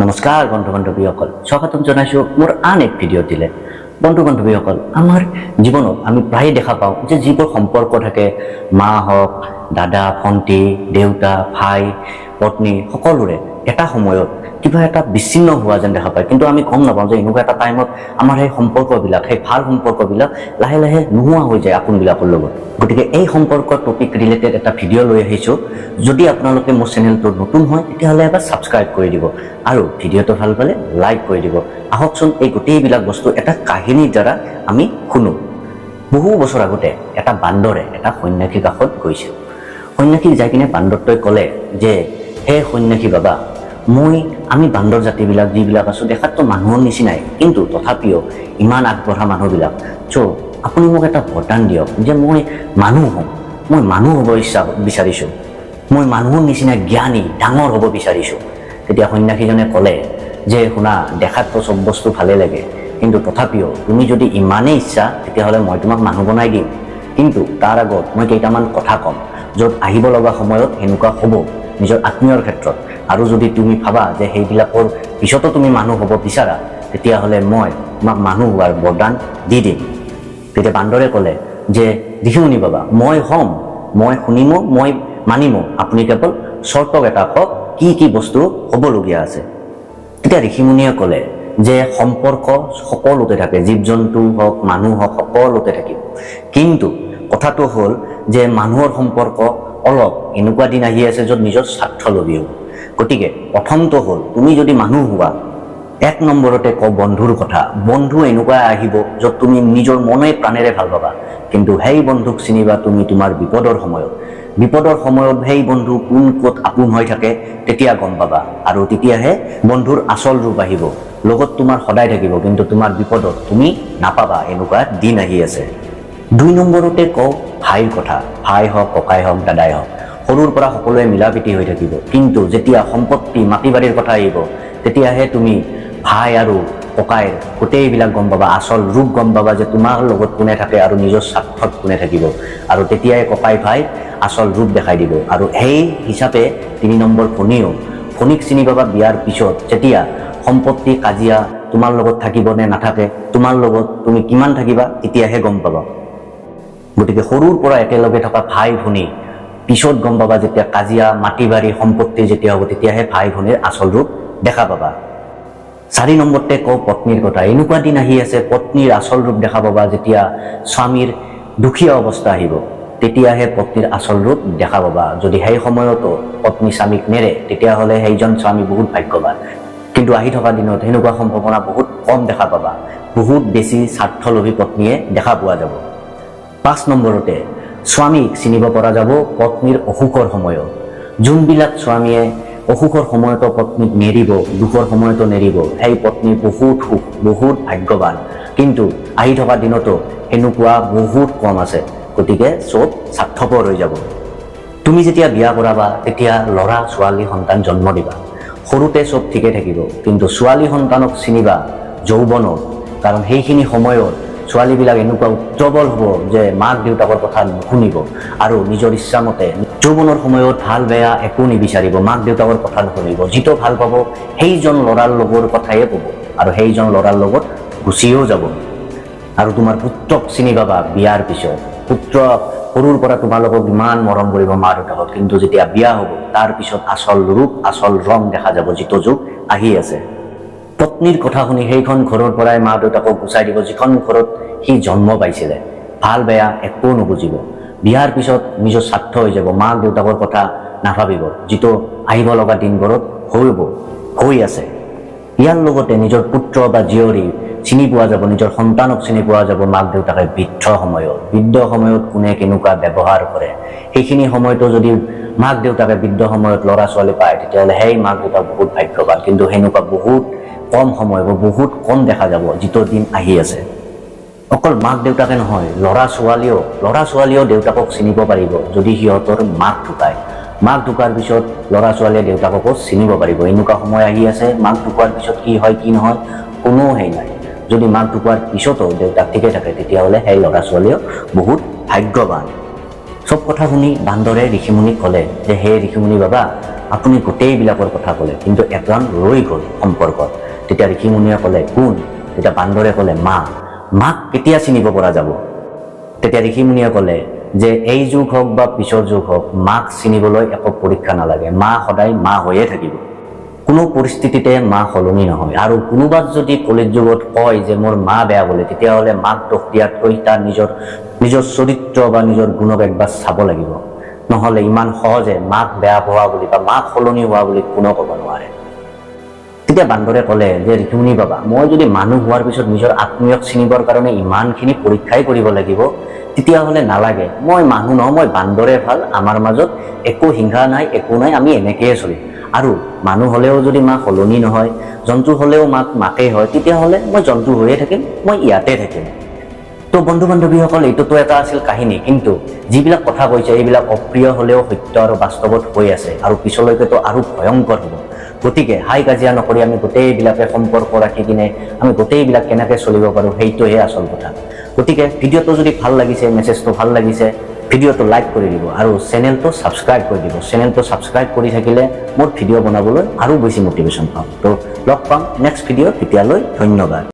নমস্কাৰ বন্ধু বান্ধৱীসকল, স্বাগতম জনাইছোঁ মোৰ আন এক ভিডিঅ' দিলে। বন্ধু বান্ধৱীসকল, আমাৰ জীৱনত আমি প্ৰায়ে দেখা পাওঁ যে যিবোৰ সম্পৰ্ক থাকে, মা হওক, দাদা, ভণ্টি, দেউতা, ভাই, পত্নী, সকলোৰে এটা সময়ত কিবা এটা বিচ্ছিন্ন হোৱা যেন দেখা পায়। কিন্তু আমি গম নাপাওঁ যে এনেকুৱা এটা টাইমত আমাৰ সেই সম্পৰ্কবিলাক, সেই ভাল সম্পৰ্কবিলাক লাহে লাহে নোহোৱা হৈ যায় আপোনবিলাকৰ লগত। গতিকে এই সম্পৰ্কৰ টপিক ৰিলেটেড এটা ভিডিঅ' লৈ আহিছোঁ। যদি আপোনালোকে মোৰ চেনেলটো নতুন হয় তেতিয়াহ'লে এবাৰ ছাবস্ক্ৰাইব কৰি দিব আৰু ভিডিঅ'টো ভাল পালে লাইক কৰি দিব। আহকচোন এই গোটেইবিলাক বস্তু এটা কাহিনীৰ দ্বাৰা আমি শুনো। বহু বছৰ আগতে এটা বান্দৰে এটা সন্যাসীৰ কাষত গৈছিল। সন্যাসীক যাই কিনে বান্দৰটোৱে ক'লে যে, হে সন্যাসী বাবা, আমি বান্দৰ জাতিবিলাক যিবিলাক আছোঁ দেখাততো মানুহৰ নিচিনাই, কিন্তু তথাপিও ইমান আগবঢ়া মানুহবিলাক। আপুনি মোক এটা বৰদান দিয়ক যে মই মানুহ হ'ম, মই মানুহ হ'ব বিচাৰিছোঁ, মই মানুহৰ নিচিনা জ্ঞানী ডাঙৰ হ'ব বিচাৰিছোঁ। তেতিয়া সন্যাসীজনে ক'লে যে, শুনা, দেখাততো চব বস্তু ভালেই লাগে, কিন্তু তথাপিও তুমি যদি ইমানেই ইচ্ছা তেতিয়াহ'লে মই তোমাক মানুহ বনাই দিম। কিন্তু তাৰ আগত মই কেইটামান কথা ক'ম, য'ত আহিব লগা সময়ত এনেকুৱা হ'ব নিজৰ আত্মীয়ৰ ক্ষেত্ৰত। আৰু যদি তুমি ভাবা যে সেইবিলাকৰ পিছতো তুমি মানুহ হ'ব বিচাৰা, তেতিয়াহ'লে মই তোমাক মানুহ হোৱাৰ বৰদান দি দিম। তেতিয়া বান্দৰে ক'লে যে, ঋষিমুনি বাবা, মই হ'ম, মই শুনিমো, মই মানিমো, আপুনি কেৱল চৰ্ত এটা কওক, কি কি বস্তু হ'বলগীয়া আছে। তেতিয়া ঋষিমুনিয়ে ক'লে যে সম্পৰ্ক সকলোতে থাকে, জীৱ জন্তু হওক, মানুহ হওক, সকলোতে থাকিব। কিন্তু কথাটো হ'ল যে মানুহৰ সম্পৰ্ক অলপ এনেকুৱা দিন আহি আছে য'ত নিজৰ স্বাৰ্থলোভী হ'ব। গতিকে প্ৰথমটো হ'ল, তুমি যদি মানুহ হোৱা, এক নম্বৰতে কওঁ বন্ধুৰ কথা। বন্ধু এনেকুৱা আহিব য'ত তুমি নিজৰ মনে প্ৰাণেৰে ভাল পাবা, কিন্তু সেই বন্ধুক চিনিবা তুমি তোমাৰ বিপদৰ সময়ত। বিপদৰ সময়ত সেই বন্ধু কোন ক'ত আপোন হৈ থাকে তেতিয়া গম পাবা, আৰু তেতিয়াহে বন্ধুৰ আচল ৰূপ আহিব। লগত তোমাৰ সদায় থাকিব, কিন্তু তোমাৰ বিপদত তুমি নাপাবা। এনেকুৱা দিন আহি আছে। ২ নম্বৰতে কওঁ ভাইৰ কথা। ভাই হওক, ককাই হওক, দাদাই হওক, সৰুৰ পৰা সকলোৱে মিলা প্ৰীতি হৈ থাকিব। কিন্তু যেতিয়া সম্পত্তি মাটি বাৰীৰ কথা আহিব, তেতিয়াহে তুমি ভাই আৰু ককাইৰ গোটেইবিলাক গম পাবা, আচল ৰূপ গম পাবা যে তোমাৰ লগত কোনে থাকে আৰু নিজৰ স্বাৰ্থত কোনে থাকিব। আৰু তেতিয়াই ককাই ভাই আচল ৰূপ দেখাই দিব। আৰু সেই হিচাপে ৩ নম্বৰ ভনীক চিনি পাবা বিয়াৰ পিছত, যেতিয়া সম্পত্তি কাজিয়া তোমাৰ লগত থাকিব নে নাথাকে, তোমাৰ লগত তুমি কিমান থাকিবা, তেতিয়াহে গম পাবা। গতিকে সৰুৰ পৰা একেলগে থকা ভাই ভনী পিছত গম পাবা, যেতিয়া কাজিয়া মাটি বাৰী সম্পত্তি যেতিয়া হ'ব, তেতিয়াহে ভাই ভনীৰ আচল ৰূপ দেখা পাবা। ৪ নম্বৰতে কওঁ পত্নীৰ কথা। এনেকুৱা দিন আহি আছে পত্নীৰ আচল ৰূপ দেখা পাবা, যেতিয়া স্বামীৰ দুখীয়া অৱস্থা আহিব, তেতিয়াহে পত্নীৰ আচল ৰূপ দেখা পাবা। যদি সেই সময়তো পত্নী স্বামীক নেৰে, তেতিয়াহ'লে সেইজন স্বামী বহুত ভাগ্যৱান। কিন্তু আহি থকা দিনত সেনেকুৱা সম্ভাৱনা বহুত কম দেখা পাবা। বহুত বেছি স্বাৰ্থলোভী পত্নীয়ে দেখা পোৱা যাব। ৫ নম্বৰতে স্বামীক চিনিব পৰা যাব পত্নীৰ অসুখৰ সময়ত। যোনবিলাক স্বামীয়ে অসুখৰ সময়তো পত্নীক নেৰিব, দুখৰ সময়তো নেৰিব, সেই পত্নী বহুত সুখ, বহুত ভাগ্যৱান। কিন্তু আহি থকা দিনতো সেনেকুৱা বহুত কম আছে। গতিকে চব স্বাৰ্থপৰ হৈ যাব। তুমি যেতিয়া বিয়া কৰাবা, তেতিয়া ল'ৰা ছোৱালী সন্তান জন্ম দিবা। সৰুতে চব ঠিকে থাকিব, কিন্তু ছোৱালী সন্তানক চিনিবা যৌৱনত। কাৰণ সেইখিনি সময়ত ছোৱালীবিলাক এনেকুৱা উত্ৰবল হ'ব যে মাক দেউতাকৰ কথা নুশুনিব আৰু নিজৰ ইচ্ছামতে যৌৱনৰ সময়ত ভাল বেয়া একো নিবিচাৰিব, মাক দেউতাকৰ কথা নুশুনিব। যিটো ভাল পাব সেইজন ল'ৰাৰ লগৰ কথায়ে ক'ব, আৰু সেইজন ল'ৰাৰ লগত গুচিও যাব। আৰু তোমাৰ পুত্ৰক চিনি পাবা বিয়াৰ পিছত। পুত্ৰ সৰুৰ পৰা তোমালোকক ইমান মৰম কৰিব মা দেউতাকক, কিন্তু যেতিয়া বিয়া হ'ব তাৰ পিছত আচল ৰূপ, আচল ৰং দেখা যাব, যিটো যুগ আহি আছে। পত্নীৰ কথা শুনি সেইখন ঘৰৰ পৰাই মা দেউতাকক গুচাই দিব, যিখন ঘৰত সি জন্ম পাইছিলে। ভাল বেয়া একো নুবুজিব। বিয়াৰ পিছত নিজৰ স্বাৰ্থ হৈ যাব, মাক দেউতাকৰ কথা নাভাবিব, যিটো আহিব লগা দিনবোৰত হৈ আছে। ইয়াৰ লগতে নিজৰ পুত্ৰ বা জীয়ৰী চিনি পোৱা যাব, নিজৰ সন্তানক চিনি পোৱা যাব মাক দেউতাকে বৃদ্ধ সময়ত কোনে কেনেকুৱা ব্যৱহাৰ কৰে। সেইখিনি সময়তো যদি মাক দেউতাকে বৃদ্ধ সময়ত ল'ৰা ছোৱালী পায়, তেতিয়াহ'লে সেই মাক দেউতাক বহুত ভাগ্যৱান। কিন্তু সেনেকুৱা বহুত কম সময়, বহুত কম দেখা যাব, যিটো দিন আহি আছে। অকল মাক দেউতাকে নহয়, ল'ৰা ছোৱালীয়েও দেউতাকক চিনিব পাৰিব যদি সিহঁতৰ মাক ঢুকায়। মাক ঢুকাৰ পিছত ল'ৰা ছোৱালীয়ে দেউতাককো চিনিব পাৰিব। এনেকুৱা সময় আহি আছে, মাক ঢুকোৱাৰ পিছত কি হয় কি নহয় কোনো নাই। যদি মাক ঢুকোৱাৰ পিছতো দেউতাক ঠিকে থাকে, তেতিয়াহ'লে সেই ল'ৰা ছোৱালীও বহুত ভাগ্যৱান। চব কথা শুনি বান্দৰে ঋষিমুনিক ক'লে যে, হে ঋষিমুনি বাবা, আপুনি গোটেইবিলাকৰ কথা ক'লে, কিন্তু এজন ৰৈ গ'ল সম্পৰ্কত। তেতিয়া ঋষিমুনিয়ে ক'লে কোন? তেতিয়া বান্দৰে ক'লে মা। মাক কেতিয়া চিনিব পৰা যাব? তেতিয়া ঋষিমুনিয়ে ক'লে যে এই যুগ হওক বা পিছৰ যুগ হওক, মাক চিনিবলৈ একো পৰীক্ষা নালাগে, মা সদায় মা হৈয়ে থাকিব। কোনো পৰিস্থিতিতে মা সলনি নহয়। আৰু কোনোবা যদি কলিৰ যুগত কয় যে মোৰ মা বেয়া বুলি, তেতিয়াহ'লে মাক দোষ দিয়াতকৈ তাৰ নিজৰ চৰিত্ৰ বা নিজৰ গুণক একবাৰ চাব লাগিব। নহ'লে ইমান সহজে মাক বেয়া পোৱা বুলি বা মাক সলনি হোৱা বুলি কোনেও ক'ব নোৱাৰে। তেতিয়া বান্দৰে ক'লে যে ঋষিমুনি বাবা, মই যদি মানুহ হোৱাৰ পিছত নিজৰ আত্মীয়ক চিনিবৰ কাৰণে ইমানখিনি পৰীক্ষাই কৰিব লাগিব, তেতিয়াহ'লে নালাগে, মই মানুহ নহয়, মই বান্দৰে ভাল, আমাৰ মাজত একো হিংসা নাই, একো নাই, আমি এনেকৈয়ে চলিম। আৰু মানুহ হ'লেও যদি মাক সলনি নহয়, জন্তু হ'লেও মাকেই হয়, তেতিয়াহ'লে মই জন্তু হৈয়ে থাকিম, মই ইয়াতে থাকিম। তো বন্ধু বান্ধৱীসকল, এইটোতো এটা আছিল কাহিনী, কিন্তু যিবিলাক কথা কৈছে এইবিলাক অপ্ৰিয় হ'লেও সত্য আৰু বাস্তৱত হৈ আছে, আৰু পিছলৈকেতো আৰু ভয়ংকৰ হ'ব। গতিকে হাই কাজিয়া নকৰি আমি গোটেইবিলাকে সম্পৰ্ক ৰাখি কিনে আমি গোটেইবিলাক কেনেকৈ চলিব পাৰোঁ, সেইটোহে আচল কথা। গতিকে ভিডিঅ'টো যদি ভাল লাগিছে, মেছেজটো ভাল লাগিছে, ভিডিঅ'টো লাইক কৰি দিব আৰু চেনেলটো ছাবস্ক্ৰাইব কৰি দিব। চেনেলটো ছাবস্ক্ৰাইব কৰি থাকিলে মোৰ ভিডিঅ' বনাবলৈ আৰু বেছি মটিভেশ্যন পাম। তো লগ পাম নেক্সট ভিডিঅ', তেতিয়ালৈ ধন্যবাদ।